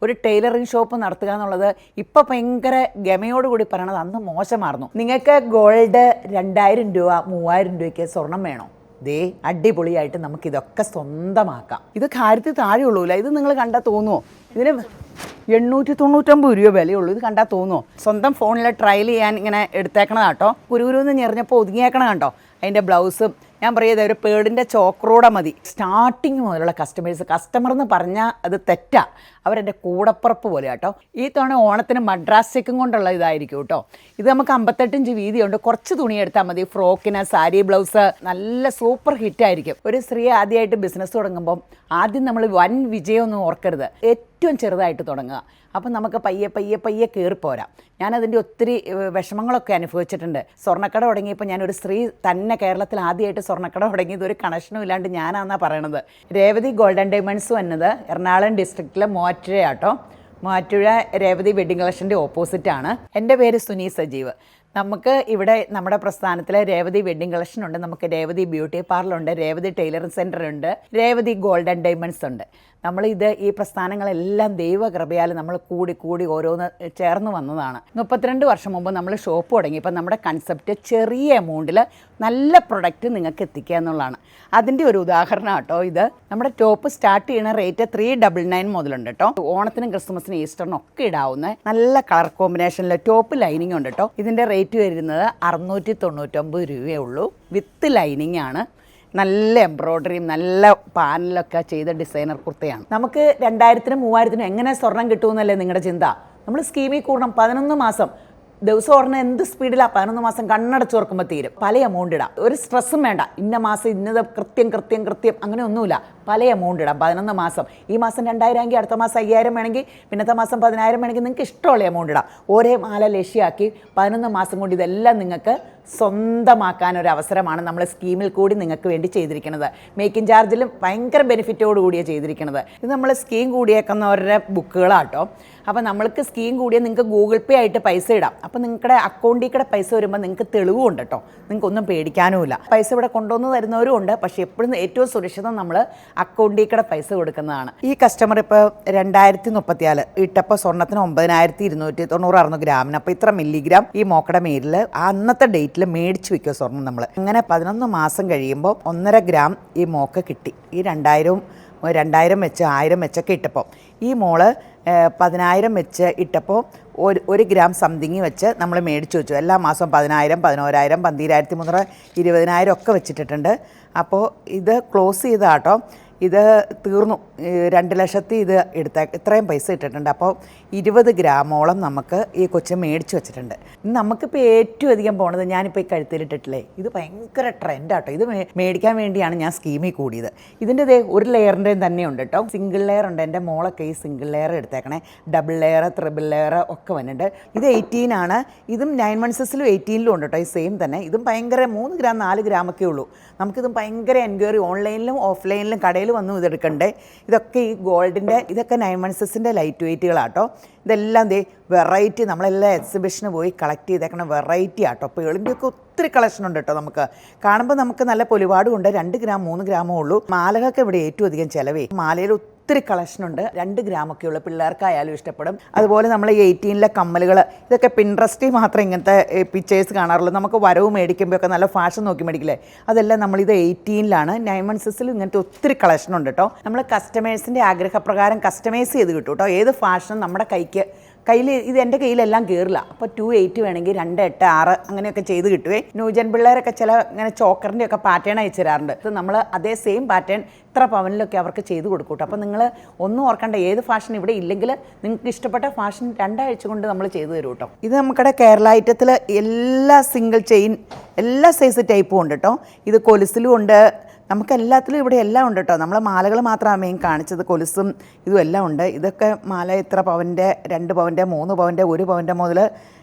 ഒരു tailoring shop നടത്തുക എന്നുള്ളത് ഇപ്പം ഭയങ്കര ഗമയോടുകൂടി പറയണത് അന്ന് മോശമായിരുന്നു. നിങ്ങൾക്ക് ഗോൾഡ് 2000 രൂപ 3000 രൂപയ്ക്ക് സ്വർണം വേണോ? ദേ അടിപൊളിയായിട്ട് നമുക്കിതൊക്കെ സ്വന്തമാക്കാം. ഇത് കാര്യത്തിൽ താഴെയുള്ളൂല്ല. ഇത് നിങ്ങൾ കണ്ടാൽ തോന്നുമോ? ഇതിന് 899 രൂപ വിലയുള്ളൂ. ഇത് കണ്ടാൽ തോന്നുമോ? സ്വന്തം ഫോണിൽ ട്രയൽ ചെയ്യാൻ ഇങ്ങനെ എടുത്തേക്കണതാട്ടോ. കുരുകുരുന്ന് ഞെറിഞ്ഞപ്പോൾ ഒതുങ്ങിയേക്കണ കണ്ടോ? അതിൻ്റെ ബ്ലൗസും ഞാൻ പറയുന്നത് ഒരു പേടിൻ്റെ ചോക്രൂടെ മതി. സ്റ്റാർട്ടിങ് മുതലുള്ള കസ്റ്റമർ എന്ന് പറഞ്ഞാൽ അത് തെറ്റാ. അവരെൻ്റെ കൂടപ്പുറപ്പ് പോലെ കേട്ടോ. ഈ തവണ ഓണത്തിന് മദ്രാസ് ചെക്കും കൊണ്ടുള്ള ഇതായിരിക്കും കേട്ടോ. ഇത് നമുക്ക് 58 ഇഞ്ച് വീതിയുണ്ട്. കുറച്ച് തുണി എടുത്താൽ മതി. ഫ്രോക്കിന്, സാരി, ബ്ലൗസ് നല്ല സൂപ്പർ ഹിറ്റായിരിക്കും. ഒരു സ്ത്രീ ആദ്യമായിട്ട് ബിസിനസ് തുടങ്ങുമ്പം ആദ്യം നമ്മൾ വൻ വിജയമൊന്നും ഓർക്കരുത്. ഏറ്റവും ചെറുതായിട്ട് തുടങ്ങുക. അപ്പം നമുക്ക് പയ്യെ കയറിപ്പോരാം. ഞാനതിൻ്റെ ഒത്തിരി വിഷമങ്ങളൊക്കെ അനുഭവിച്ചിട്ടുണ്ട്. സ്വർണ്ണക്കട തുടങ്ങിയപ്പോൾ ഞാനൊരു സ്ത്രീ തന്നെ കേരളത്തിൽ ആദ്യമായിട്ട് സ്വർണ്ണക്കട തുടങ്ങിയത് ഒരു കണക്ഷനും ഇല്ലാണ്ട് ഞാനാണെന്നാണ് പറയണത്. രേവതി ഗോൾഡൻ ഡയമണ്ട്സ് വന്നത് എറണാകുളം ഡിസ്ട്രിക്റ്റിലെ മൂവാറ്റുപുഴയാട്ടോ. മൂവാറ്റുപുഴ രേവതി വെഡ്ഡിംഗ് കളക്ഷൻ്റെ ഓപ്പോസിറ്റാണ്. എൻ്റെ പേര് സുനി സജീവ്. നമുക്ക് ഇവിടെ നമ്മുടെ പ്രസ്ഥാനത്തിൽ രേവതി വെഡ്ഡിംഗ് കളക്ഷൻ ഉണ്ട്, നമുക്ക് രേവതി ബ്യൂട്ടി പാർലറുണ്ട്, രേവതി ടൈലറിംഗ് സെൻ്റർ ഉണ്ട്, രേവതി ഗോൾഡൻ ഡയമണ്ട്സ് ഉണ്ട്. ഈ പ്രസ്ഥാനങ്ങളെല്ലാം ദൈവകൃപയാൽ നമ്മൾ കൂടി ഓരോന്ന് ചേർന്ന് വന്നതാണ്. 32 വർഷം മുമ്പ് നമ്മൾ ഷോപ്പ് തുടങ്ങി. ഇപ്പം നമ്മുടെ കൺസെപ്റ്റ് ചെറിയ എമൗണ്ടിൽ നല്ല പ്രൊഡക്റ്റ് നിങ്ങൾക്ക് എത്തിക്കുക എന്നുള്ളതാണ്. അതിൻ്റെ ഒരു ഉദാഹരണം കേട്ടോ ഇത്. നമ്മുടെ ടോപ്പ് സ്റ്റാർട്ട് ചെയ്യുന്ന റേറ്റ് 399 മുതലുണ്ട് കേട്ടോ. ഓണത്തിനും ക്രിസ്മസിനും ഈസ്റ്ററിനും ഒക്കെ ഇടാവുന്ന നല്ല കളർ കോമ്പിനേഷനിൽ ടോപ്പ് ലൈനിങ് ഉണ്ട് കേട്ടോ. ഇതിൻ്റെ റേറ്റ് വരുന്നത് 699 രൂപയേ ഉള്ളൂ. വിത്ത് ലൈനിങ് ആണ്. നല്ല എംബ്രോയ്ഡറിയും നല്ല പാനലൊക്കെ ചെയ്ത ഡിസൈനർ കുർത്തയാണ്. നമുക്ക് 2000-നും 3000-നും എങ്ങനെ സ്വർണം കിട്ടുമെന്നല്ലേ നിങ്ങളുടെ ചിന്ത? നമ്മൾ സ്കീമിൽ കൂടണം. 11 മാസം ദിവസം ഓർമ്മ എന്ത് സ്പീഡിലാണ് 11 മാസം കണ്ണടച്ച് ഓർക്കുമ്പോൾ തീരും. പല എമൗണ്ട് ഇടാം. ഒരു സ്ട്രെസ്സും വേണ്ട. ഇന്ന മാസം ഇന്നത് കൃത്യം അങ്ങനെ ഒന്നുമില്ല. പല എമൗണ്ട് ഇടാം. 11 മാസം. ഈ മാസം 2000 എങ്കിൽ അടുത്ത മാസം 5000 വേണമെങ്കിൽ, പിന്നത്തെ മാസം 10000 വേണമെങ്കിൽ നിങ്ങൾക്ക് ഇഷ്ടമുള്ള എമൗണ്ട് ഇടാം. ഒരേ മാല ലക്ഷ്യമാക്കി 11 മാസം കൊണ്ട് ഇതെല്ലാം നിങ്ങൾക്ക് സ്വന്തമാക്കാൻ ഒരു അവസരമാണ് നമ്മൾ സ്കീമിൽ കൂടി നിങ്ങൾക്ക് വേണ്ടി ചെയ്തിരിക്കുന്നത്. മേക്കിംഗ് ചാർജിലും ഭയങ്കര ബെനിഫിറ്റോട് കൂടിയാണ് ചെയ്തിരിക്കുന്നത്. ഇത് നമ്മൾ സ്കീം കൂടിയേക്കുന്നവരുടെ ബുക്കുകളാട്ടോ. അപ്പോൾ നമ്മൾക്ക് സ്കീം കൂടിയാൽ നിങ്ങൾക്ക് ഗൂഗിൾ പേ ആയിട്ട് പൈസ ഇടാം. അപ്പോൾ നിങ്ങളുടെ അക്കൗണ്ടിൽ കൂടെ പൈസ വരുമ്പോൾ നിങ്ങൾക്ക് തെളിവുണ്ട് കേട്ടോ. നിങ്ങൾക്കൊന്നും പേടിക്കാനുമില്ല. പൈസ ഇവിടെ കൊണ്ടുവന്ന് തരുന്നവരും ഉണ്ട്. പക്ഷേ എപ്പോഴും ഏറ്റവും സുരക്ഷിതം നമ്മൾ അക്കൗണ്ടിൽ കൂടെ പൈസ കൊടുക്കുന്നതാണ്. ഈ കസ്റ്റമർ ഇപ്പോൾ 2034 ഇട്ടപ്പോൾ സ്വർണ്ണത്തിന് 9290 ഗ്രാമിന്. അപ്പോൾ ഇത്ര മില്ലിഗ്രാം ഈ മോക്കടെ മേലിൽ അന്നത്തെ ഡേറ്റിൽ മേടിച്ച് വെക്കുക സ്വർണ്ണം നമ്മൾ. അങ്ങനെ 11 മാസം കഴിയുമ്പോൾ 1.5 ഗ്രാം ഈ മോക്ക കിട്ടി. ഈ 2000 വെച്ച് 1000 വെച്ചൊക്കെ ഇട്ടപ്പോൾ ഈ മോള് 10000 വെച്ച് ഇട്ടപ്പോൾ 1 ഗ്രാം സംതിങ് വെച്ച് നമ്മൾ മേടിച്ച് വെച്ചു. എല്ലാ മാസവും 10000, 11000, 12300, 20000 ഒക്കെ വെച്ചിട്ടിട്ടുണ്ട്. അപ്പോൾ ഇത് ക്ലോസ് ചെയ്താട്ടോ. ഇത് തീർന്നു. 2 ലക്ഷത്തി ഇത് ഇത്രയും പൈസ ഇട്ടിട്ടുണ്ട്. അപ്പോൾ 20 ഗ്രാമോളം നമുക്ക് ഈ കൊച്ചു മേടിച്ച് വെച്ചിട്ടുണ്ട്. നമുക്കിപ്പോൾ ഏറ്റവും അധികം പോണത് ഞാനിപ്പോൾ ഈ കഴുത്തിലിട്ടിട്ടില്ലേ, ഇത് ഭയങ്കര ട്രെൻഡാട്ടോ. ഇത് മേടിക്കാൻ വേണ്ടിയാണ് ഞാൻ സ്കീമിൽ കൂടിയത്. ഇതിൻ്റെ ഒരു ലെയറിൻ്റെയും തന്നെയുണ്ട് കേട്ടോ. സിംഗിൾ ലെയർ ഉണ്ട്. എൻ്റെ മോളൊക്കെ ഈ സിംഗിൾ ലെയർ എടുത്തേക്കണേ. ഡബിൾ ലെയർ, ട്രിപ്പിൾ ലെയർ ഒക്കെ വന്നിട്ടുണ്ട്. ഇത് 18 ആണ്. ഇതും 9 മന്ത്സിലും 18ലും ഉണ്ട് കേട്ടോ. ഈ സെയിം തന്നെ. ഇതും ഭയങ്കര 3 ഗ്രാം 4 ഗ്രാമൊക്കെ ഉള്ളൂ. നമുക്കിതും ഭയങ്കര എൻക്വയറി ഓൺലൈനിലും ഓഫ്ലൈനിലും കടയിൽ വന്നു ഇതെടുക്കണ്ടേ. ഇതൊക്കെ ഈ ഗോൾഡിൻ്റെ ഇതൊക്കെ 9 മന്ത്സിൻ്റെ ലൈറ്റ് വെയ്റ്റുകളാട്ടോ. ഇതെല്ലാം വെറൈറ്റി നമ്മളെല്ലാം എക്സിബിഷന് പോയി കളക്ട് ചെയ്തേക്കണ വെറൈറ്റി ആട്ടോ. അപ്പോൾ ഏളിൻ്റെയൊക്കെ ഒത്തിരി കളക്ഷൻ ഉണ്ട് കേട്ടോ. നമുക്ക് കാണുമ്പോൾ നമുക്ക് നല്ല പൊലിപാടും ഉണ്ട്. 2 ഗ്രാം 3 ഗ്രാമേ ഉള്ളൂ. മാലകൾക്ക് ഇവിടെ ഏറ്റവും അധികം ചിലവേ. മാലയിൽ ഒത്തിരി കളക്ഷനുണ്ട്. 2 ഗ്രാമൊക്കെ ഉള്ളൂ. പിള്ളേർക്കായാലും ഇഷ്ടപ്പെടും. അതുപോലെ നമ്മൾ 18ലെ കമ്മലുകൾ, ഇതൊക്കെ പിൻട്രസ്റ്റിൽ മാത്രം ഇങ്ങനത്തെ പിക്ചേഴ്സ് കാണാറുള്ളൂ. നമുക്ക് വരവ് മേടിക്കുമ്പോഴൊക്കെ നല്ല ഫാഷൻ നോക്കി മേടിക്കില്ലേ, അതെല്ലാം നമ്മളിത് 18ലാണ്. 9 മന്ത്സിലും ഇങ്ങനത്തെ ഒത്തിരി കളക്ഷനുണ്ട് കേട്ടോ. നമ്മൾ കസ്റ്റമേഴ്സിൻ്റെ ആഗ്രഹപ്രകാരം കസ്റ്റമൈസ് ചെയ്ത് കിട്ടും കേട്ടോ. ഏത് ഫാഷനും നമ്മുടെ കയ്യിൽ ഇത് എൻ്റെ കയ്യിലെല്ലാം കയറില്ല. അപ്പോൾ 280 വേണമെങ്കിൽ 286 അങ്ങനെയൊക്കെ ചെയ്ത് കിട്ടുവേ. ന്യൂജൻ പിള്ളേരൊക്കെ ചില ഇങ്ങനെ ചോക്കറിൻ്റെ ഒക്കെ പാറ്റേൺ അയച്ചു തരാറുണ്ട്. ഇത് നമ്മൾ അതേ സെയിം പാറ്റേൺ ഇത്ര പവനിലൊക്കെ അവർക്ക് ചെയ്ത് കൊടുക്കും കേട്ടോ. അപ്പോൾ നിങ്ങൾ ഒന്നും ഓർക്കണ്ട, ഏത് ഫാഷൻ ഇവിടെ ഇല്ലെങ്കിൽ നിങ്ങൾക്ക് ഇഷ്ടപ്പെട്ട ഫാഷൻ 2 ആഴ്ച കൊണ്ട് നമ്മൾ ചെയ്തു തരും കേട്ടോ. ഇത് നമ്മുടെ കേരള ഐറ്റത്തിൽ എല്ലാ സിംഗിൾ ചെയിൻ എല്ലാ സൈസ് ടൈപ്പും ഉണ്ട് കേട്ടോ. ഇത് കൊലുസിലും ഉണ്ട്. നമുക്ക് എല്ലാത്തിലും ഇവിടെ എല്ലാം ഉണ്ട് കേട്ടോ. നമ്മൾ മാലകൾ മാത്രമാണ് മെയിൻ കാണിച്ചത്. കൊലുസും ഇതും എല്ലാം ഉണ്ട്. ഇതൊക്കെ മാല ഇത്ര പവൻ്റെ, 2 പവൻ്റെ, 3 പവൻ്റെ, 1 പവൻ്റെ മുതൽ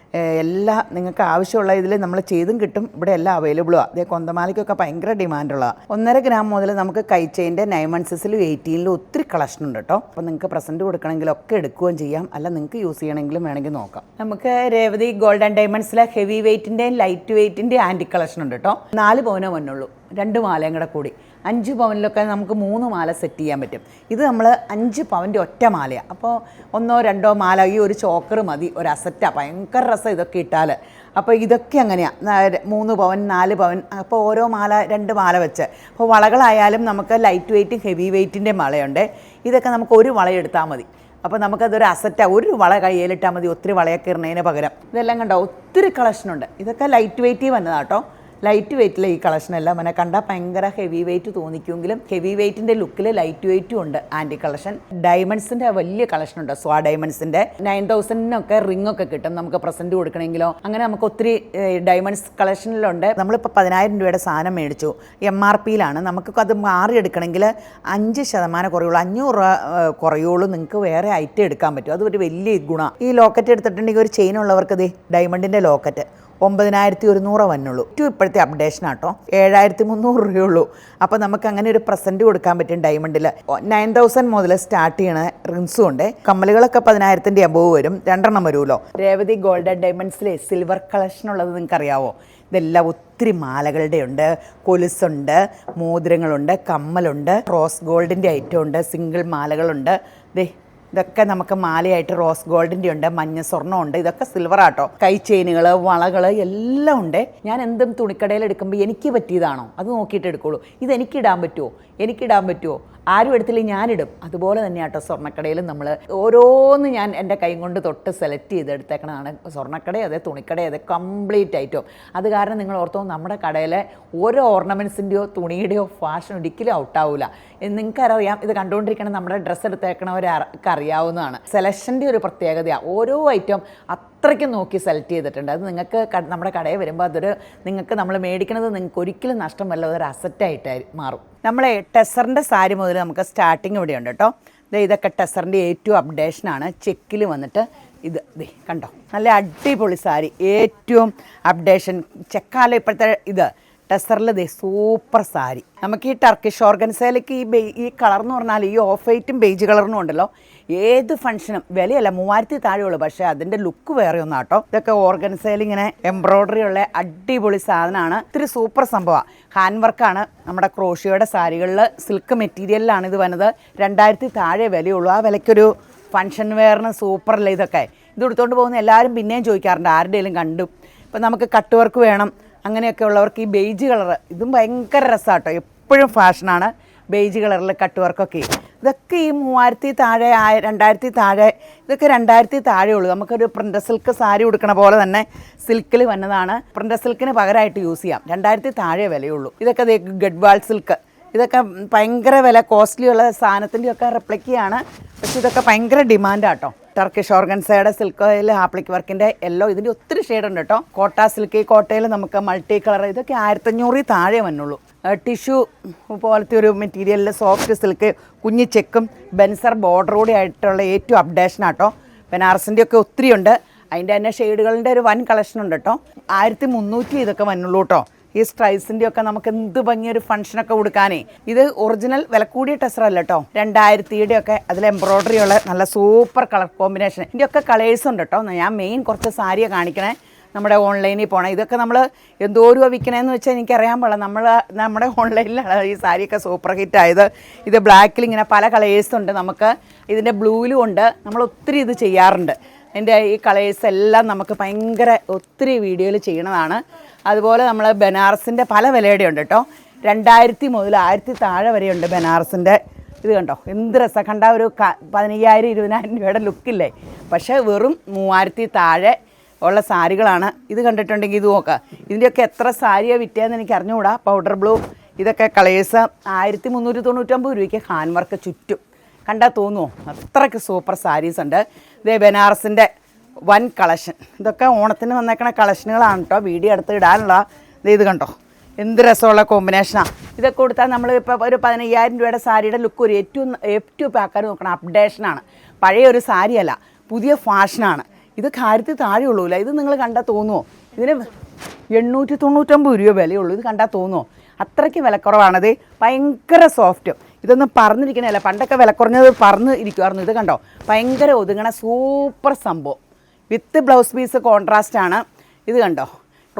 എല്ലാം നിങ്ങൾക്ക് ആവശ്യമുള്ള ഇതിൽ നമ്മൾ ചെയ്തും കിട്ടും. ഇവിടെ എല്ലാം അവൈലബിളുമാണ്. അതേ കൊന്തമാലയ്ക്കൊക്കെ ഭയങ്കര ഡിമാൻഡുള്ളതാണ്. 1.5 ഗ്രാം മുതൽ നമുക്ക് കൈച്ചെയിൻ്റെ 9 മന്ത്സിലും 18ലും ഒത്തിരി കളക്ഷൻ ഉണ്ട് കേട്ടോ. അപ്പോൾ നിങ്ങൾക്ക് പ്രസൻറ്റ് കൊടുക്കണമെങ്കിലൊക്കെ എടുക്കുകയും ചെയ്യാം. അല്ല നിങ്ങൾക്ക് യൂസ് ചെയ്യണമെങ്കിലും വേണമെങ്കിൽ നോക്കാം. നമുക്ക് രേവതി ഗോൾഡൻ ഡയമണ്ട്സിലെ ഹെവി വെയ്റ്റിൻ്റെയും ലൈറ്റ് വെയ്റ്റിൻ്റെയും ആൻറ്റി കളക്ഷൻ ഉണ്ട് കേട്ടോ. 4 പവനേ വന്നുള്ളൂ. 2 മാലയും കൂടെ കൂടി 5 പവനിലൊക്കെ നമുക്ക് 3 മാല സെറ്റ് ചെയ്യാൻ പറ്റും. ഇത് നമ്മൾ 5 പവൻ്റെ ഒറ്റ മാലയാണ്. അപ്പോൾ 1 2 മാല, ഈ ഒരു ചോക്കർ മതി, ഒരു അസറ്റാണ്. ഭയങ്കര രസം ഇതൊക്കെ ഇട്ടാൽ. അപ്പോൾ ഇതൊക്കെ അങ്ങനെയാണ്, 3 പവൻ 4 പവൻ, അപ്പോൾ ഓരോ മാല 2 മാല വെച്ച്. അപ്പോൾ വളകളായാലും നമുക്ക് ലൈറ്റ് വെയ്റ്റും ഹെവി വെയ്റ്റിൻ്റെ വളയുണ്ട്. ഇതൊക്കെ നമുക്ക് ഒരു വളയെടുത്താൽ മതി. അപ്പോൾ നമുക്കതൊരു അസറ്റാണ്. ഒരു വള കയ്യിലിട്ടാൽ മതി, ഒത്തിരി വളയൊക്കെ ഇടുന്നതിന് പകരം. ഇതെല്ലാം കണ്ടോ, ഒത്തിരി കളക്ഷനുണ്ട്. ഇതൊക്കെ ലൈറ്റ് വെയ്റ്റ് വന്നതാട്ടോ. ലൈറ്റ് വെയ്റ്റിലെ ഈ കളക്ഷനെല്ലാം എന്നെ കണ്ടാൽ ഭയങ്കര ഹെവി വെയ്റ്റ് തോന്നിക്കുമെങ്കിലും ഹെവി വെയ്റ്റിൻ്റെ ലുക്കിൽ ലൈറ്റ് വെയ്റ്റും ഉണ്ട്. ആൻറ്റി കളക്ഷൻ ഡയമണ്ട്സിൻ്റെ വലിയ കളക്ഷനുണ്ട്. സ്വാ ഡയമണ്ട്സിൻ്റെ 9000-നൊക്കെ റിങ്ങൊക്കെ കിട്ടും നമുക്ക് പ്രസൻറ്റ് കൊടുക്കണമെങ്കിലോ. അങ്ങനെ നമുക്ക് ഒത്തിരി ഡയമണ്ട്സ് കളക്ഷനിലുണ്ട്. നമ്മളിപ്പോൾ 10,000 രൂപയുടെ സാധനം മേടിച്ചു, MRPയിലാണ്. നമുക്കൊക്കെ അത് മാറിയെടുക്കണമെങ്കിൽ 5% കുറയുള്ളൂ, 500 രൂപ കുറയുള്ളൂ. നിങ്ങൾക്ക് വേറെ ഐറ്റം എടുക്കാൻ പറ്റും. അതൊരു വലിയ ഗുണം. ഈ ലോക്കറ്റ് എടുത്തിട്ടുണ്ടെങ്കിൽ ഒരു ചെയിൻ ഉള്ളവർക്ക് ഇത് ഡയമണ്ടിൻ്റെ ലോക്കറ്റ് 9100 വന്നുള്ളൂ. ഇപ്പോഴത്തെ അപ്ഡേഷൻ ആട്ടോ, 7300 രൂപയുള്ളൂ. അപ്പോൾ നമുക്ക് അങ്ങനെ ഒരു പ്രസൻറ്റ് കൊടുക്കാൻ പറ്റും. ഡയമണ്ടിൽ 9000 മുതൽ സ്റ്റാർട്ട് ചെയ്യണ റിങ്സും ഉണ്ട്. കമ്മലുകളൊക്കെ 10,000-ൻ്റെ അബോവ് വരും. 2 വരുമല്ലോ. രേവതി ഗോൾഡ് ആൻഡ് ഡയമണ്ട്സിലെ സിൽവർ കളക്ഷൻ ഉള്ളത് നിങ്ങൾക്ക് അറിയാവോ? ഇതെല്ലാം ഒത്തിരി മാലകളുടെ ഉണ്ട്, കൊലുസുണ്ട്, മോതിരങ്ങളുണ്ട്, കമ്മലുണ്ട്, റോസ് ഗോൾഡിൻ്റെ ഐറ്റം ഉണ്ട്, സിംഗിൾ മാലകളുണ്ട്. ഇതൊക്കെ നമുക്ക് മാലയായിട്ട് റോസ് ഗോൾഡിൻ്റെ ഉണ്ട്, മഞ്ഞ സ്വർണ്ണം ഉണ്ട്. ഇതൊക്കെ സിൽവർ ആട്ടോ. കൈ ചെയിനുകൾ, വളകൾ എല്ലാം ഉണ്ട്. ഞാൻ എന്തും തുണിക്കടയിൽ എടുക്കുമ്പോൾ എനിക്ക് പറ്റിയതാണോ അത് നോക്കിയിട്ട് എടുക്കുള്ളൂ. ഇതെനിക്കിടാൻ പറ്റുമോ, എനിക്കിടാൻ പറ്റുമോ, ആരും എടുത്തില്ല ഞാനിടും. അതുപോലെ തന്നെ ആട്ടോ സ്വർണ്ണക്കടയിൽ നമ്മൾ ഓരോന്ന് ഞാൻ എൻ്റെ കൈ കൊണ്ട് തൊട്ട് സെലക്ട് ചെയ്തെടുത്തേക്കണതാണ്. സ്വർണ്ണക്കട അതെ, തുണിക്കട അതെ, കംപ്ലീറ്റ് ആയിട്ടോ. അത് കാരണം നിങ്ങൾ ഓർത്തോ, നമ്മുടെ കടയിലെ ഓരോ ഓർണമെൻറ്റ്സിൻ്റെയോ തുണിയുടെയോ ഫാഷൻ ഒരിക്കലും ഔട്ടാവില്ല. നിങ്ങൾക്കറിയാം, ഇത് കണ്ടുകൊണ്ടിരിക്കണം, നമ്മുടെ ഡ്രസ്സ് എടുത്തേക്കണവർക്ക് അറിയാവുന്നതാണ്. സെലക്ഷൻ്റെ ഒരു പ്രത്യേകതയാണ്. ഓരോ ഐറ്റം അത്രയ്ക്ക് നോക്കി സെലക്ട് ചെയ്തിട്ടുണ്ട്. അത് നിങ്ങൾക്ക് നമ്മുടെ കടയിൽ വരുമ്പോൾ അതൊരു നിങ്ങൾക്ക് നമ്മൾ മേടിക്കുന്നത് നിങ്ങൾക്ക് ഒരിക്കലും നഷ്ടം വല്ല, അതൊരു അസറ്റായിട്ട് മാറും. നമ്മളെ ടെസറിൻ്റെ സാരി മുതൽ നമുക്ക് സ്റ്റാർട്ടിങ് ഇവിടെയുണ്ട് കേട്ടോ. ഇതൊക്കെ ടെസറിൻ്റെ ഏറ്റവും അപ്ഡേഷനാണ്. ചെക്കിൽ വന്നിട്ട് ഇത് കണ്ടോ, നല്ല അടിപൊളി സാരി, ഏറ്റവും അപ്ഡേഷൻ ചെക്കാലോ ഇപ്പോഴത്തെ. ഇത് ടെസറിൽ സൂപ്പർ സാരി. നമുക്ക് ഈ ടർക്കിഷ് ഓർഗൻസയിലേക്ക് ഈ കളർ എന്ന് പറഞ്ഞാൽ ഈ ഓഫ് വൈറ്റും ബേജ് കളറിനും ഉണ്ടല്ലോ, ഏത് ഫംഗ്ഷനും വിലയല്ല, 3000 താഴെയുള്ളൂ. പക്ഷേ അതിൻ്റെ ലുക്ക് വേറെ ഒന്നും കേട്ടോ. ഇതൊക്കെ ഓർഗൻസയിൽ ഇങ്ങനെ എംബ്രോയ്ഡറി ഉള്ള അടിപൊളി സാധനമാണ്. ഇത്തിരി സൂപ്പർ സംഭവമാണ്. ഹാൻഡ് വർക്കാണ്. നമ്മുടെ ക്രോഷിയോയുടെ സാരികളിൽ സിൽക്ക് മെറ്റീരിയലിലാണ് ഇത് വന്നത്. 2000 താഴെ വിലയുള്ളൂ. ആ വിലയ്ക്കൊരു ഫംഗ്ഷൻ വെയറിന് സൂപ്പറല്ലേ ഇതൊക്കെ. ഇത് എടുത്തുകൊണ്ട് പോകുന്ന എല്ലാവരും പിന്നെയും ചോദിക്കാറുണ്ട്, ആരുടെയെങ്കിലും കണ്ടു. ഇപ്പം നമുക്ക് കട്ട് വർക്ക് വേണം അങ്ങനെയൊക്കെ ഉള്ളവർക്ക് ഈ ബേജ് കളർ ഇതും ഭയങ്കര രസമാട്ടോ. എപ്പോഴും ഫാഷനാണ് ബേജ് കളറിൽ കട്ട് വർക്കൊക്കെ. ഇതൊക്കെ ഈ 3000 താഴെ 2000 താഴെ, ഇതൊക്കെ 2000 താഴെയുള്ളൂ. നമുക്കൊരു പ്രിൻ്റ് സിൽക്ക് സാരി ഉടുക്കണ പോലെ തന്നെ സിൽക്കിൽ വന്നതാണ്. പ്രിൻ്റ് സിൽക്കിന് പകരമായിട്ട് യൂസ് ചെയ്യാം. 2000 താഴെ വിലയുള്ളൂ. ഇതൊക്കെ ഗഡ്വാൾ സിൽക്ക്, ഇതൊക്കെ ഭയങ്കര വില കോസ്റ്റ്ലി ഉള്ള സാധനത്തിൻ്റെയൊക്കെ റെപ്ലിക്കയാണ്. പക്ഷേ ഇതൊക്കെ ഭയങ്കര ഡിമാൻഡാട്ടോ. ടർക്കിഷ് ഓർഗൻസയുടെ സിൽക്കിൽ ആപ്ലിക് വർക്കിൻ്റെ യെല്ലോ, ഇതിൻ്റെ ഒത്തിരി ഷെയ്ഡുണ്ട് കേട്ടോ. കോട്ട സിൽക്ക്, കോട്ടയിൽ നമുക്ക് മൾട്ടി കളർ, ഇതൊക്കെ 1500 താഴെ വന്നുള്ളൂ. ടിഷ്യൂ പോലത്തെ ഒരു മെറ്റീരിയലിൽ സോഫ്റ്റ് സിൽക്ക്, കുഞ്ഞി ചെക്കും ബെൻസർ ബോർഡറോടെ ആയിട്ടുള്ള ഏറ്റവും അപ്ഡേഷനാട്ടോ. ബനാറസിൻ്റെ ഒക്കെ ഒത്തിരി ഉണ്ട്. അതിൻ്റെ തന്നെ ഷെയ്ഡുകളുടെ ഒരു വൻ കളക്ഷൻ ഉണ്ട് കേട്ടോ. 1300 ഇതൊക്കെ വന്നുള്ളൂ കേട്ടോ. ഈ സ്ട്രൈസിൻ്റെ ഒക്കെ നമുക്ക് എന്ത് ഭംഗിയൊരു ഫംഗ്ഷനൊക്കെ കൊടുക്കാനേ. ഇത് ഒറിജിനൽ വില കൂടിയ ടെസറല്ല കേട്ടോ. 2000 ഒക്കെ അതിൽ എംബ്രോയ്ഡറി ഉള്ള നല്ല സൂപ്പർ കളർ കോമ്പിനേഷൻ. ഇതിൻ്റെയൊക്കെ കളേഴ്സ് ഉണ്ട് കേട്ടോ. ഞാൻ മെയിൻ കുറച്ച് സാരിയാണ് കാണിക്കണേ. നമ്മുടെ ഓൺലൈനിൽ പോകണം. ഇതൊക്കെ നമ്മൾ എന്തോരം വിൽക്കണമെന്ന് വെച്ചാൽ എനിക്കറിയാൻ പാടില്ല. നമ്മുടെ ഓൺലൈനിലാണ് ഈ സാരിയൊക്കെ സൂപ്പർ ഹിറ്റ് ആയത്. ഇത് ബ്ലാക്കിൽ ഇങ്ങനെ പല കളേഴ്സ് ഉണ്ട്. നമുക്ക് ഇതിൻ്റെ ബ്ലൂയിലും ഉണ്ട്. നമ്മൾ ഒത്തിരി ഇത് ചെയ്യാറുണ്ട്. എൻ്റെ ഈ കളേഴ്സ് എല്ലാം നമുക്ക് ഭയങ്കര ഒത്തിരി വീഡിയോയിൽ ചെയ്യണതാണ്. അതുപോലെ നമ്മൾ ബനാറസിൻ്റെ പല വിലയുടെ ഉണ്ട് കേട്ടോ. 2000 മുതൽ 1000 താഴെ വരെയുണ്ട് ബനാറസിൻ്റെ. ഇത് കണ്ടോ എന്ത് രസം, കണ്ട ഒരു 15,000-20,000 രൂപയുടെ ലുക്കില്ലേ. പക്ഷേ വെറും 3000 താഴെ ഉള്ള സാരികളാണ്. ഇത് കണ്ടിട്ടുണ്ടെങ്കിൽ ഇത് നോക്കുക. ഇതിൻ്റെയൊക്കെ എത്ര സാരിയാണ് വിറ്റേന്ന് എനിക്ക് അറിഞ്ഞുകൂടാ. പൗഡർ ബ്ലൂ, ഇതൊക്കെ കളേഴ്സ് 1399 രൂപയ്ക്ക് ഹാൻഡ് വർക്ക് ചുറ്റും. കണ്ടാൽ തോന്നുമോ, അത്രയ്ക്ക് സൂപ്പർ സാരീസ് ഉണ്ട്. ഇതേ ബനാറസിൻ്റെ വൻ കളക്ഷൻ. ഇതൊക്കെ ഓണത്തിന് വന്നേക്കണ കളക്ഷനുകളാണ് കേട്ടോ. വീഡിയോ എടുത്ത് ഇടാനുള്ള ഇത് കണ്ടോ എന്ത് രസമുള്ള കോമ്പിനേഷനാണ്. ഇതൊക്കെ കൊടുത്താൽ നമ്മൾ ഇപ്പോൾ ഒരു 15,000 രൂപയുടെ സാരിയുടെ ലുക്ക് ഒരു ഏറ്റവും ആൾക്കാർ നോക്കണം അപ്ഡേഷനാണ്. പഴയ ഒരു സാരിയല്ല, പുതിയ ഫാഷനാണ്. ഇത് 1000 താഴെയുള്ളൂല്ല. ഇത് നിങ്ങൾ കണ്ടാൽ തോന്നുമോ, ഇതിന് 899 രൂപ വിലയുള്ളൂ. ഇത് കണ്ടാൽ തോന്നുമോ, അത്രയ്ക്ക് വിലക്കുറവാണത്. ഭയങ്കര സോഫ്റ്റ്. ഇതൊന്നും പറഞ്ഞിരിക്കണല്ല, പണ്ടൊക്കെ വില കുറഞ്ഞത് പറഞ്ഞ് ഇരിക്കുമായിരുന്നു. ഇത് കണ്ടോ ഭയങ്കര ഒതുങ്ങണ സൂപ്പർ സംഭവം. വിത്ത് ബ്ലൗസ് പീസ് കോൺട്രാസ്റ്റ് ആണ്. ഇത് കണ്ടോ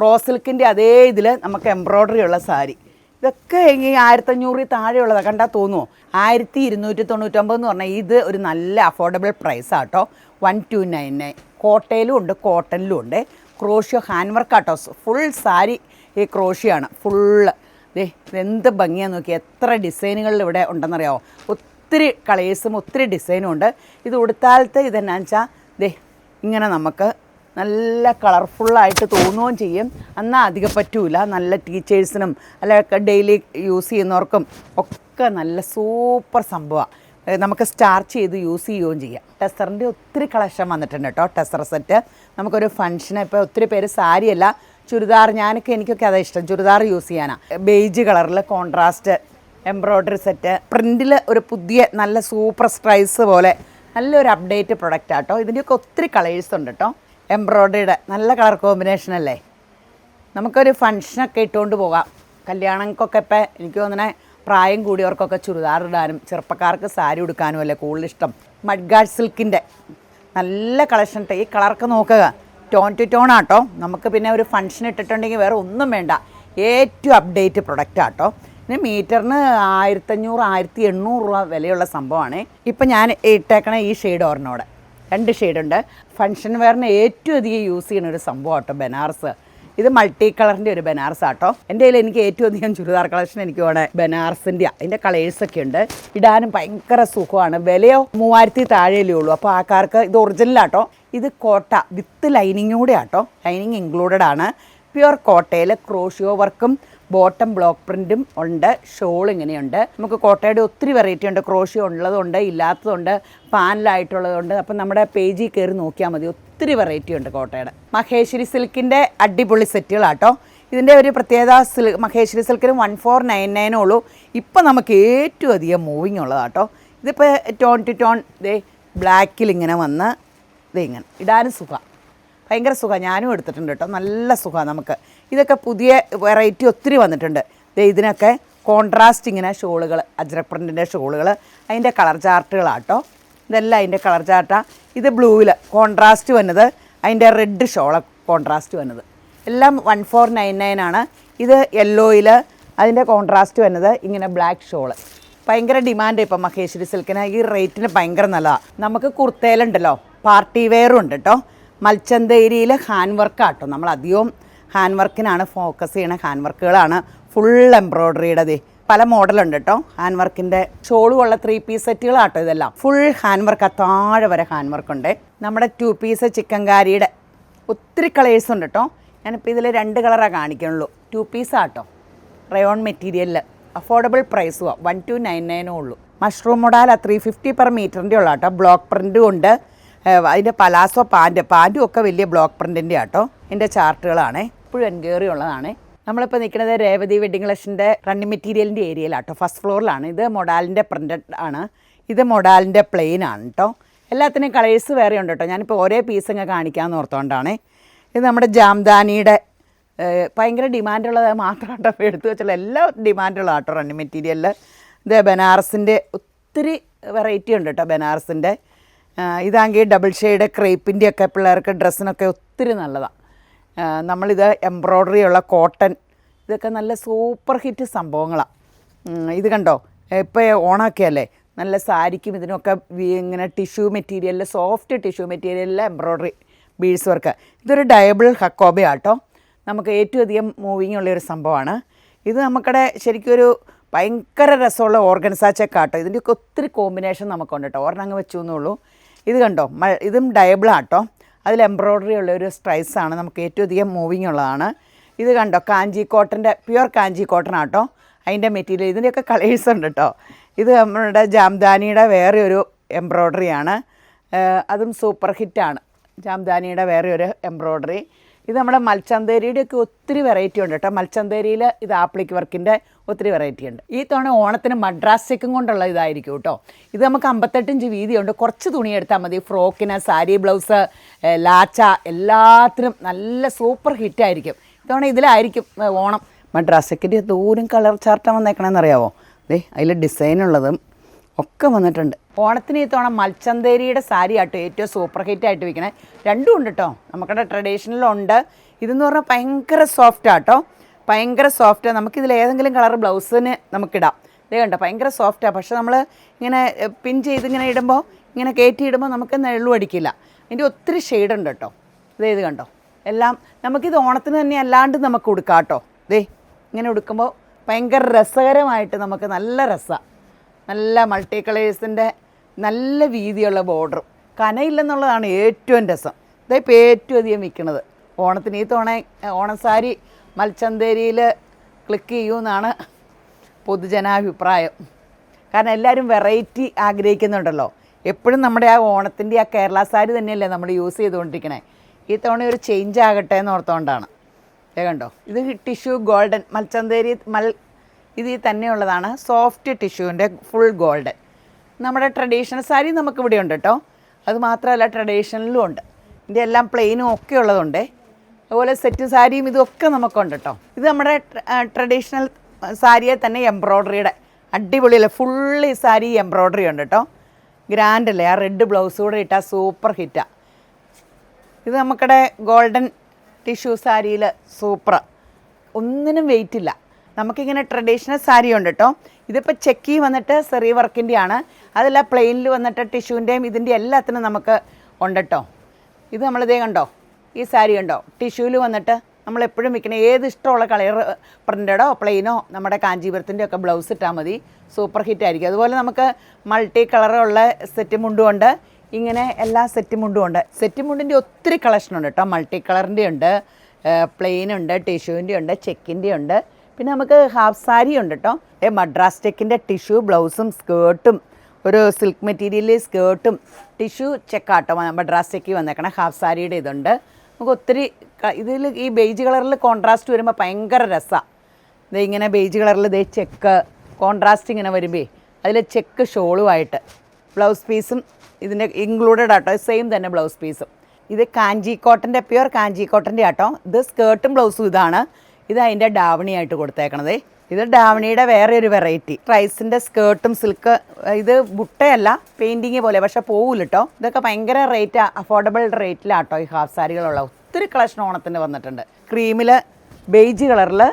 റോസ് സിൽക്കിൻ്റെ അതേ ഇതിൽ നമുക്ക് എംബ്രോയ്ഡറി ഉള്ള സാരി. ഇതൊക്കെ ഈ 1500 താഴെയുള്ളതാണ്, കണ്ടാൽ തോന്നുമോ? 1299 എന്ന് പറഞ്ഞാൽ ഇത് ഒരു നല്ല അഫോർഡബിൾ പ്രൈസാണ് കേട്ടോ. 1299. കോട്ടയിലും ഉണ്ട്, കോട്ടണിലും ഉണ്ട്. ക്രോഷ്യോ ഹാൻഡ് വർക്ക് ആട്ടോ, ഫുൾ സാരി ഈ ക്രോഷ്യാണ് ഫുള്ള്. എന്ത് ഭംഗിയാന്ന് നോക്കി, എത്ര ഡിസൈനുകളിൽ ഇവിടെ ഉണ്ടെന്നറിയാമോ? ഒത്തിരി കളേഴ്സും ഒത്തിരി ഡിസൈനും ഉണ്ട്. ഇത് ഉടുത്താലത്തെ ഇതെന്നാന്ന് വെച്ചാൽ ഇങ്ങനെ നമുക്ക് നല്ല കളർഫുള്ളായിട്ട് തോന്നുകയും ചെയ്യും, എന്നാൽ അധികം പറ്റൂല. നല്ല ടീച്ചേഴ്സിനും അല്ല ഡെയിലി യൂസ് ചെയ്യുന്നവർക്കും ഒക്കെ നല്ല സൂപ്പർ സംഭവമാണ്. നമുക്ക് സ്റ്റാർച്ച് ചെയ്ത് യൂസ് ചെയ്യുകയും ചെയ്യാം. ടെസറിൻ്റെ ഒത്തിരി കളക്ഷൻ വന്നിട്ടുണ്ട് കേട്ടോ. ടെസർ സെറ്റ് നമുക്കൊരു ഫംഗ്ഷന്, ഇപ്പോൾ ഒത്തിരി പേര് സാരിയല്ല ചുരിദാർ, എനിക്കൊക്കെ അതാ ഇഷ്ടം, ചുരിദാർ യൂസ് ചെയ്യാനാണ്. ബേജ് കളറിൽ കോൺട്രാസ്റ്റ് എംബ്രോയ്ഡറി സെറ്റ്, പ്രിൻറ്റിൽ ഒരു പുതിയ നല്ല സൂപ്പർ സ്ട്രൈസ് പോലെ നല്ലൊരു അപ്ഡേറ്റ് പ്രൊഡക്റ്റ് ആട്ടോ. ഇതിൻ്റെയൊക്കെ ഒത്തിരി കളേഴ്സ് ഉണ്ട് കേട്ടോ. എംബ്രോയ്ഡറിയുടെ നല്ല കളർ കോമ്പിനേഷൻ അല്ലേ, നമുക്കൊരു ഫംഗ്ഷനൊക്കെ ഇട്ടുകൊണ്ട് പോകാം. കല്യാണങ്ങൾക്കൊക്കെ ഇപ്പം എനിക്ക് തോന്നണേ പ്രായം കൂടിയവർക്കൊക്കെ ചുരിദാർ ഇടാനും ചെറുപ്പക്കാർക്ക് സാരി ഉടുക്കാനും അല്ലേ കൂടുതൽ ഇഷ്ടം. മഡ്ഗാർഡ് സിൽക്കിൻ്റെ നല്ല കളക്ഷൻ. ഈ കളറൊക്കെ നോക്കുക, ടോൺ ടു ടോൺ ആട്ടോ. നമുക്ക് പിന്നെ ഒരു ഫംഗ്ഷൻ ഇട്ടിട്ടുണ്ടെങ്കിൽ വേറെ ഒന്നും വേണ്ട, ഏറ്റവും അപ്ഡേറ്റ് പ്രൊഡക്റ്റ് ആട്ടോ. പിന്നെ മീറ്ററിന് 1500 1800 രൂപ വിലയുള്ള സംഭവമാണ്. ഇപ്പം ഞാൻ ഇട്ടേക്കണ ഈ ഷെയ്ഡ് ഓർണോടെ 2 ഷെയ്ഡുണ്ട്. ഫംഗ്ഷൻ വെയറിന് ഏറ്റവും അധികം യൂസ് ചെയ്യുന്ന ഒരു സംഭവം ആട്ടോ ബനാറസ്. ഇത് മൾട്ടി കളറിൻ്റെ ഒരു ബനാറസ് ആട്ടോ. എൻ്റെ കയ്യിൽ എനിക്ക് ഏറ്റവും അധികം ചുരിദാർ കളക്ഷൻ എനിക്ക് വേണേ ബനാറസിൻ്റെ. അതിൻ്റെ കളേഴ്സൊക്കെ ഉണ്ട്, ഇടാനും ഭയങ്കര സുഖമാണ്. വിലയോ 3000 താഴെയല്ലേ ഉള്ളൂ. അപ്പോൾ ആൾക്കാർക്ക് ഇത് ഒറിജിനലാട്ടോ. ഇത് കോട്ട വിത്ത് ലൈനിങ്ങൂടെ ആട്ടോ, ലൈനിങ് ഇൻക്ലൂഡഡ് ആണ്. പ്യുവർ കോട്ടയിൽ ക്രോഷ്യോ വർക്കും ബോട്ടം ബ്ലോക്ക് പ്രിൻറ്റും ഉണ്ട്. ഷോൾ ഇങ്ങനെയുണ്ട്. നമുക്ക് കോട്ടയുടെ ഒത്തിരി വെറൈറ്റി ഉണ്ട്, ക്രോഷ്യോ ഉള്ളതുണ്ട്, ഇല്ലാത്തതുണ്ട്, പാനലായിട്ടുള്ളതുണ്ട്. അപ്പം നമ്മുടെ പേജിൽ കയറി നോക്കിയാൽ മതി, ഒത്തിരി വെറൈറ്റി ഉണ്ട് കോട്ടയുടെ. മഹേശ്വരി സിൽക്കിൻ്റെ അടിപൊളി സെറ്റുകളാട്ടോ. ഇതിൻ്റെ ഒരു പ്രത്യേകത മഹേശ്വരി സിൽക്കിന് 1499 ഉള്ളൂ. ഇപ്പം നമുക്ക് ഏറ്റവും അധികം മൂവിങ് ഉള്ളതാട്ടോ. ഇതിപ്പോൾ ടോൺ ടു ടോൺ ബ്ലാക്കിൽ ഇങ്ങനെ വന്ന് ഇങ്ങനെ ഇടാനും സുഖമാണ്, ഭയങ്കര സുഖമാണ്. ഞാനും എടുത്തിട്ടുണ്ട് കേട്ടോ, നല്ല സുഖമാണ് നമുക്ക്. ഇതൊക്കെ പുതിയ വെറൈറ്റി ഒത്തിരി വന്നിട്ടുണ്ട്. ഇതിനൊക്കെ കോൺട്രാസ്റ്റ് ഇങ്ങനെ ഷോളുകൾ, അജ്രക് പ്രിൻറ്റിൻ്റെ ഷോളുകൾ, അതിൻ്റെ കളർ ചാർട്ടുകളാട്ടോ. ഇതെല്ലാം അതിൻ്റെ കളർ ചാർട്ടാണ്. ഇത് ബ്ലൂവിൽ കോൺട്രാസ്റ്റ് വന്നത്, അതിൻ്റെ റെഡ് ഷോള് കോൺട്രാസ്റ്റ് വന്നത്, എല്ലാം 1499 ആണ്. ഇത് യെല്ലോയിൽ അതിൻ്റെ കോൺട്രാസ്റ്റ് വന്നത് ഇങ്ങനെ ബ്ലാക്ക് ഷോള്. ഭയങ്കര ഡിമാൻഡ് ഇപ്പം മഹേശ്വരി സിൽക്കിന്, ഈ റേറ്റിന് ഭയങ്കര നല്ലതാണ്. നമുക്ക് കുർത്തയിലുണ്ടല്ലോ പാർട്ടി വെയറും ഉണ്ട് കേട്ടോ. മൽച്ചന്തേരിയിൽ ഹാൻഡ് വർക്കാട്ടോ, നമ്മൾ അധികവും ഹാൻഡ് വർക്കിനാണ് ഫോക്കസ് ചെയ്യണ. ഹാൻഡ് വർക്കുകളാണ് ഫുൾ എംബ്രോയ്ഡറിയുടെ പല മോഡലുണ്ട് കേട്ടോ. ഹാൻഡ് വർക്കിൻ്റെ ഷോളുമുള്ള 3 പീസ് സെറ്റുകളാട്ടോ ഇതെല്ലാം. ഫുൾ ഹാൻഡ് വർക്ക്, താഴെ വരെ ഹാൻഡ് വർക്കുണ്ട്. നമ്മുടെ 2 പീസ് ചിക്കൻ കാരിയുടെ ഒത്തിരി കളേഴ്സ് ഉണ്ട് കേട്ടോ. ഞാനിപ്പോൾ ഇതിൽ 2 കളറാണ് കാണിക്കണുള്ളൂ. 2 പീസാട്ടോ, റയോൺ മെറ്റീരിയലിൽ അഫോർഡബിൾ പ്രൈസുമാണ്, 1299 ഉള്ളൂ. മഷ്റൂം മൊഡാല 350 പെർ മീറ്ററിൻ്റെ ഉള്ള കേട്ടോ. ബ്ലോക്ക് പ്രിൻറ്റും ഉണ്ട്. അതിൻ്റെ പലാസോ പാൻറ്റും ഒക്കെ വലിയ ബ്ലോക്ക് പ്രിൻറ്റിൻ്റെ ആട്ടോ. ഇതിൻ്റെ ചാർട്ടുകളാണ്, എപ്പോഴും എൻക്വയറി ഉള്ളതാണ്. നമ്മളിപ്പോൾ നിൽക്കുന്നത് രേവതി വെഡിങ് കളക്ഷൻ്റെ റണ്ണിങ് മെറ്റീരിയലിൻ്റെ ഏരിയയിലാട്ടോ. ഫസ്റ്റ് ഫ്ലോറിലാണ്. ഇത് മൊഡാലിൻ്റെ പ്രിൻറ്റഡ് ആണ്, ഇത് മൊഡാലിൻ്റെ പ്ലെയിൻ ആണ് കേട്ടോ. എല്ലാത്തിനും കളേഴ്സ് വേറെ ഉണ്ട് കേട്ടോ. ഞാനിപ്പോൾ ഓരോ പീസങ്ങ് കാണിക്കാമെന്ന് ഓർത്തുകൊണ്ടാണ്. ഇത് നമ്മുടെ ജാംദാനിയുടെ ഭയങ്കര ഡിമാൻഡുള്ളത് മാത്രം കേട്ടോ, എടുത്തു വെച്ചുള്ള എല്ലാ ഡിമാൻഡുള്ള കേട്ടോ റണ്ണിങ് മെറ്റീരിയലിൽ. ഇത് ബനാറസിൻ്റെ ഒത്തിരി വെറൈറ്റി ഉണ്ട് കേട്ടോ ബനാറസിൻ്റെ. ഇതാണെങ്കിൽ ഡബിൾ ഷെയ്ഡ് ക്രേപ്പിൻ്റെ ഒക്കെ പിള്ളേർക്ക് ഡ്രസ്സിനൊക്കെ ഒത്തിരി നല്ലതാണ്. നമ്മളിത് എംബ്രോയ്ഡറി ഉള്ള കോട്ടൺ, ഇതൊക്കെ നല്ല സൂപ്പർ ഹിറ്റ് സംഭവങ്ങളാണ്. ഇത് കണ്ടോ, ഇപ്പോൾ ഓണമൊക്കെ അല്ലേ, നല്ല സാരിക്കും ഇതിനൊക്കെ ഇങ്ങനെ ടിഷ്യൂ മെറ്റീരിയലിൽ, സോഫ്റ്റ് ടിഷ്യൂ മെറ്റീരിയലിൽ എംബ്രോയ്ഡറി ബീഡ്സ് വർക്ക്. ഇതൊരു ഡയബിൾ ഹക്കോബയാട്ടോ, നമുക്ക് ഏറ്റവും അധികം മൂവിങ് ഉള്ളൊരു സംഭവമാണ്. ഇത് നമുക്കിടെ ശരിക്കും ഒരു ഭയങ്കര രസമുള്ള ഓർഗൻസാ ചെക്കാട്ടോ. ഇതിൻ്റെയൊക്കെ ഒത്തിരി കോമ്പിനേഷൻ നമുക്കുണ്ട് കേട്ടോ, ഒരെണ്ണം അങ്ങ് വെച്ചു എന്നുള്ളൂ. ഇത് കണ്ടോ, ഇതും ഡയബിളാട്ടോ, അതിൽ എംബ്രോയ്ഡറി ഉള്ളൊരു സ്ട്രൈസാണ്, നമുക്ക് ഏറ്റവും അധികം മൂവിങ് ഉള്ളതാണ്. ഇത് കണ്ടോ, കാഞ്ചി കോട്ടൻ്റെ പ്യുവർ കാഞ്ചി കോട്ടൺ ആട്ടോ അതിൻ്റെ മെറ്റീരിയൽ. ഇതിൻ്റെയൊക്കെ കളേഴ്സ് ഉണ്ട് കേട്ടോ. ഇത് നമ്മളുടെ ജാംദാനിയുടെ വേറെ ഒരു എംബ്രോയ്ഡറിയാണ്, അതും സൂപ്പർ ഹിറ്റാണ്. ജാംദാനിയുടെ വേറെ ഒരു എംബ്രോയ്ഡറി. ഇത് നമ്മുടെ മൽച്ചന്തേരിയുടെയൊക്കെ ഒത്തിരി വെറൈറ്റി ഉണ്ട് കേട്ടോ. മൽച്ചന്തേരിയിൽ ഇത് ആപ്ലിക് വർക്കിൻ്റെ ഒത്തിരി വെറൈറ്റി ഉണ്ട്. ഈ തവണ ഓണത്തിന് മദ്രാസ് ചെക്കും കൊണ്ടുള്ള ഇതായിരിക്കും കേട്ടോ. ഇത് നമുക്ക് 58 ഇഞ്ച് വീതിയുണ്ട്. കുറച്ച് തുണി എടുത്താൽ മതി. ഫ്രോക്കിന്, സാരി ബ്ലൗസ്, ലാച്ച എല്ലാത്തിനും നല്ല സൂപ്പർ ഹിറ്റായിരിക്കും. ഇത്തവണ ഇതിലായിരിക്കും ഓണം. മദ്രാസ് ചെക്കിൻ്റെ ദൂരം കളർ ചാർട്ട് വന്നേക്കണമെന്ന് അറിയാമോ? അതിൽ ഡിസൈനുള്ളതും ഒക്കെ വന്നിട്ടുണ്ട്. ഓണത്തിന് ഈ തവണ മൽച്ചന്തേരിയുടെ സാരി ആട്ടോ ഏറ്റവും സൂപ്പർ ഹിറ്റായിട്ട് വിൽക്കണേ. രണ്ടും ഉണ്ട് കേട്ടോ, നമുക്കിടെ ട്രഡീഷണലുണ്ട്. ഇതെന്ന് പറഞ്ഞാൽ ഭയങ്കര സോഫ്റ്റ് ആട്ടോ. ഭയങ്കര സോഫ്റ്റാണ്. നമുക്കിതിൽ ഏതെങ്കിലും കളർ ബ്ലൗസിന് നമുക്കിടാം. ഇതേ കണ്ടോ ഭയങ്കര സോഫ്റ്റാണ്. പക്ഷെ നമ്മൾ ഇങ്ങനെ പിൻ ചെയ്ത് ഇങ്ങനെ ഇടുമ്പോൾ ഇങ്ങനെ കയറ്റി ഇടുമ്പോൾ നമുക്ക് നെള്ളും അടിക്കില്ല. ഇതിൻ്റെ ഒത്തിരി ഷെയ്ഡുണ്ട് കേട്ടോ. ഇത് കണ്ടോ എല്ലാം നമുക്കിത് ഓണത്തിന് തന്നെ അല്ലാണ്ട് നമുക്ക് ഉടുക്കാം കേട്ടോ. ഇങ്ങനെ ഉടുക്കുമ്പോൾ ഭയങ്കര രസകരമായിട്ട് നമുക്ക് നല്ല രസമാണ്. നല്ല മൾട്ടി കളേഴ്സിൻ്റെ നല്ല വീതിയുള്ള ബോർഡറും കനയില്ലെന്നുള്ളതാണ് ഏറ്റവും രസം. ഇതിപ്പോൾ ഏറ്റവും അധികം വിൽക്കുന്നത് ഓണത്തിന്. ഈ തവണ ഓണസാരി മൽച്ചന്തേരിയിൽ ക്ലിക്ക് ചെയ്യുമെന്നാണ് പൊതുജനാഭിപ്രായം. കാരണം എല്ലാവരും വെറൈറ്റി ആഗ്രഹിക്കുന്നുണ്ടല്ലോ. എപ്പോഴും നമ്മുടെ ആ ഓണത്തിൻ്റെ ആ കേരള സാരി തന്നെയല്ലേ നമ്മൾ യൂസ് ചെയ്തുകൊണ്ടിരിക്കണേ. ഈ തവണ ഒരു ചേഞ്ച് ആകട്ടെ എന്ന് ഓർത്തുകൊണ്ടാണ്. കണ്ടോ ഇത് ടിഷ്യൂ ഗോൾഡൻ മൽച്ചന്തേരി ഇതിൽ തന്നെയുള്ളതാണ്. സോഫ്റ്റ് ടിഷ്യൂവിൻ്റെ ഫുൾ ഗോൾഡൻ. നമ്മുടെ ട്രഡീഷണൽ സാരി നമുക്കിവിടെ ഉണ്ട് കേട്ടോ. അത് മാത്രമല്ല ട്രഡീഷണലും ഉണ്ട്. ഇതിൻ്റെ എല്ലാം പ്ലെയിനും ഒക്കെ ഉള്ളതുണ്ട്. അതുപോലെ സെറ്റ് സാരിയും ഇതൊക്കെ നമുക്കുണ്ട് കേട്ടോ. ഇത് നമ്മുടെ ട്രഡീഷണൽ സാരിയെ തന്നെ എംബ്രോയ്ഡറിയുടെ അടിപൊളിയല്ലേ. ഫുള്ള് ഈ സാരി എംബ്രോയ്ഡറി ഉണ്ട് കേട്ടോ. ഗ്രാൻഡ് അല്ലേ. ആ റെഡ് ബ്ലൗസ് കൂടെ ഇട്ടാൽ സൂപ്പർ ഹിറ്റാണ്. ഇത് നമുക്കിടെ ഗോൾഡൻ ടിഷ്യൂ സാരിയിൽ സൂപ്പർ. ഒന്നിനും വെയിറ്റ് ഇല്ല. നമുക്കിങ്ങനെ ട്രഡീഷണൽ സാരി ഉണ്ട് കേട്ടോ. ഇതിപ്പോൾ ചെക്കി വന്നിട്ട് സെറി വർക്കിൻ്റെയാണ്. അതല്ല പ്ലെയിനിൽ വന്നിട്ട് ടിഷ്യൂവിൻ്റെയും ഇതിൻ്റെ എല്ലാത്തിനും നമുക്ക് ഉണ്ട് കേട്ടോ. ഇത് നമ്മളിതേ കണ്ടോ ഈ സാരി കണ്ടോ ടിഷ്യൂവിൽ വന്നിട്ട് നമ്മളെപ്പോഴും വിൽക്കണ ഏത് ഇഷ്ടമുള്ള കളർ പ്രിൻ്റഡോ പ്ലെയിനോ നമ്മുടെ കാഞ്ചീപുരത്തിൻ്റെ ഒക്കെ ബ്ലൗസ് ഇട്ടാൽ മതി. സൂപ്പർ ഹിറ്റായിരിക്കും. അതുപോലെ നമുക്ക് മൾട്ടി കളറുള്ള സെറ്റ് മുണ്ടുമുണ്ട്. ഇങ്ങനെ എല്ലാ സെറ്റ് മുണ്ടും ഉണ്ട്. സെറ്റ് മുണ്ടിൻ്റെ ഒത്തിരി കളക്ഷനുണ്ട് കേട്ടോ. മൾട്ടി കളറിൻ്റെ ഉണ്ട്, പ്ലെയിൻ ഉണ്ട്, ടിഷ്യൂവിൻ്റെ ഉണ്ട്, ചെക്കിൻ്റെ ഉണ്ട്. പിന്നെ നമുക്ക് ഹാഫ് സാരി ഉണ്ട് കേട്ടോ. മദ്രാസ് ചെക്കിൻ്റെ ടിഷ്യൂ ബ്ലൗസും സ്കേർട്ടും ഒരു സിൽക്ക് മെറ്റീരിയലിൽ സ്കേർട്ടും ടിഷ്യൂ ചെക്കാട്ടോ മദ്രാസ് ചെക്കി വന്നേക്കണം. ഹാഫ് സാരിയുടെ ഇതുണ്ട്. നമുക്ക് ഒത്തിരി ഇതിൽ ഈ ബേജ് കളറിൽ കോൺട്രാസ്റ്റ് വരുമ്പോൾ ഭയങ്കര രസമാണ്. ഇത് ഇങ്ങനെ ബേജ് കളറിൽ ഇതേ ചെക്ക് കോൺട്രാസ്റ്റ് ഇങ്ങനെ വരുമ്പോൾ അതിൽ ചെക്ക് ഷോളുമായിട്ട് ബ്ലൗസ് പീസും ഇതിൻ്റെ ഇൻക്ലൂഡഡ് ആട്ടോ. സെയിം തന്നെ ബ്ലൗസ് പീസും. ഇത് കാഞ്ചി കോട്ടൻ്റെ പ്യുവർ കാഞ്ചി കോട്ടൻ്റെ ആട്ടോ. ഇത് സ്കേർട്ടും ബ്ലൗസും ഇതാണ്. ഇത് അതിൻ്റെ ഡാവണിയായിട്ട് കൊടുത്തേക്കണത്. ഇത് ഡാവണിയുടെ വേറെ ഒരു വെറൈറ്റി. റൈസിൻ്റെ സ്കേർട്ടും സിൽക്ക്. ഇത് ബുട്ടയല്ല പെയിൻറ്റിങ് പോലെ, പക്ഷെ പോവില്ല കേട്ടോ. ഇതൊക്കെ ഭയങ്കര റേറ്റ് അഫോർഡബിൾ റേറ്റിലാട്ടോ ഈ ഹാഫ് സാരികളുള്ള. ഒത്തിരി കളക്ഷൻ ഓണത്തിന് വന്നിട്ടുണ്ട്. ക്രീമിൽ ബേജ് കളറിൽ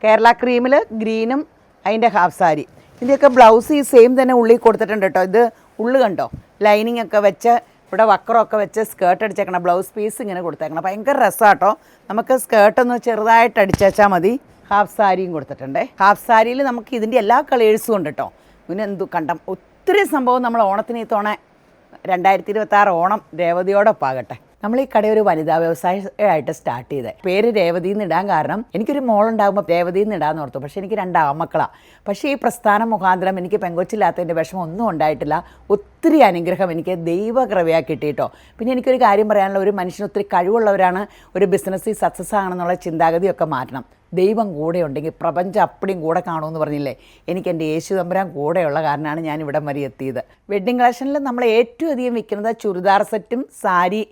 കേരള ക്രീമിൽ ഗ്രീനും അതിൻ്റെ ഹാഫ് സാരി. ഇതിൻ്റെയൊക്കെ ബ്ലൗസ് ഈ സെയിം തന്നെ ഉള്ളിൽ കൊടുത്തിട്ടുണ്ട് കേട്ടോ. ഇത് ഉള്ളു കണ്ടോ ലൈനിങ് ഒക്കെ വെച്ച് ഇവിടെ വക്കറൊക്കെ വെച്ച് സ്കേർട്ട് അടിച്ചേക്കണം. ബ്ലൗസ് പീസ് ഇങ്ങനെ കൊടുത്തേക്കണം. ഭയങ്കര രസമാട്ടോ. നമുക്ക് സ്കേർട്ടൊന്ന് ചെറുതായിട്ട് അടിച്ചാൽ മതി. ഹാഫ് സാരിയും കൊടുത്തിട്ടുണ്ട്. ഹാഫ് സാരിയിൽ നമുക്ക് ഇതിൻ്റെ എല്ലാ കളേഴ്സും ഉണ്ട് കേട്ടോ. പിന്നെ കണ്ടം ഒത്തിരി സംഭവം നമ്മൾ ഓണത്തിന് ഈ തവണ 2026 ഓണം രേവതിയോടൊപ്പം ആകട്ടെ. നമ്മൾ ഈ കട ഒരു വനിതാ വ്യവസായമായിട്ട് സ്റ്റാർട്ട് ചെയ്തത്. പേര് രേവതി എന്ന് ഇടാൻ കാരണം എനിക്കൊരു മോളുണ്ടാകുമ്പോൾ രേവതി എന്ന് ഇടാന്ന് ഓർത്തു. പക്ഷേ എനിക്ക് 2 ആമക്കളാണ്. പക്ഷേ ഈ പ്രസ്ഥാനം മുഖാന്തരം എനിക്ക് പെങ്കൊച്ചില്ലാത്തതിൻ്റെ വിഷമം ഒന്നും ഉണ്ടായിട്ടില്ല. ഒത്തിരി അനുഗ്രഹം എനിക്ക് ദൈവകൃപയാക്കി കിട്ടിയിട്ടോ. പിന്നെ എനിക്കൊരു കാര്യം പറയാനുള്ള, ഒരു മനുഷ്യന് ഒത്തിരി കഴിവുള്ളവരാണ് ഒരു ബിസിനസ്സിൽ സക്സസ് ആണെന്നുള്ള ചിന്താഗതിയൊക്കെ മാറ്റണം. ദൈവം കൂടെ ഉണ്ടെങ്കിൽ പ്രപഞ്ചം അപ്പടിയും കൂടെ കാണുമെന്ന് പറഞ്ഞില്ലേ. എനിക്ക് എൻ്റെ യേശു തമ്പുരാൻ കൂടെയുള്ള കാരണമാണ് ഞാൻ ഇവിടം വരെ എത്തിയത്. വെഡ്ഡിങ് കളക്ഷനിൽ നമ്മൾ ഏറ്റവും അധികം വിൽക്കുന്നത് ചുരിദാർ സെറ്റും സാരി.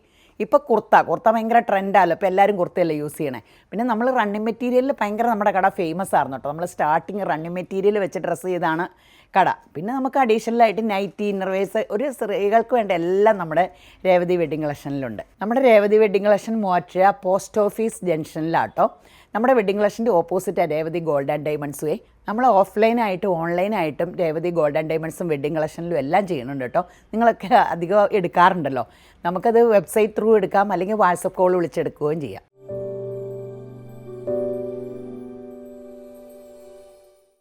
ഇപ്പോൾ കുർത്ത ഭയങ്കര ട്രെൻഡാണല്ലോ. ഇപ്പോൾ എല്ലാവരും കുർത്തയല്ലേ യൂസ് ചെയ്യണേ. പിന്നെ നമ്മൾ റണ്ണിങ് മെറ്റീരിയലിൽ ഭയങ്കര നമ്മുടെ കട ഫേമസ് ആയിരുന്നു കേട്ടോ. നമ്മൾ സ്റ്റാർട്ടിങ് റണ്ണിങ് മെറ്റീരിയൽ വെച്ച് ഡ്രസ്സ് ചെയ്താണ് കട. പിന്നെ നമുക്ക് അഡീഷണലായിട്ട് നൈറ്റി, ഇന്നർവേഴ്സ്, ഒരു സ്ത്രീകൾക്ക് വേണ്ട എല്ലാം നമ്മുടെ രേവതി വെഡ്ഡിങ് കളക്ഷനിലുണ്ട്. നമ്മുടെ Revathi wedding collection Muvattupuzha post office ജംഗ്ഷനിലാട്ടോ. നമ്മുടെ വെഡ്ഡിങ് കളക്ഷൻ്റെ ഓപ്പോസിറ്റാണ് രേവതി ഗോൾഡ് ആൻഡ് ഡയമണ്ട്സ്. നമ്മൾ ഓഫ്ലൈനായിട്ടും ഓൺലൈനായിട്ടും രേവതി ഗോൾഡ് ആൻഡ് ഡയമണ്ട്സും വെഡ്ഡിങ് കളക്ഷനിലും എല്ലാം ചെയ്യുന്നുണ്ട് കേട്ടോ. നിങ്ങളൊക്കെ അധികം എടുക്കാറുണ്ടല്ലോ. നമുക്കത് വെബ്സൈറ്റ് ത്രൂ എടുക്കാം, അല്ലെങ്കിൽ വാട്സപ്പ് കോൾ വിളിച്ചെടുക്കുകയും ചെയ്യാം.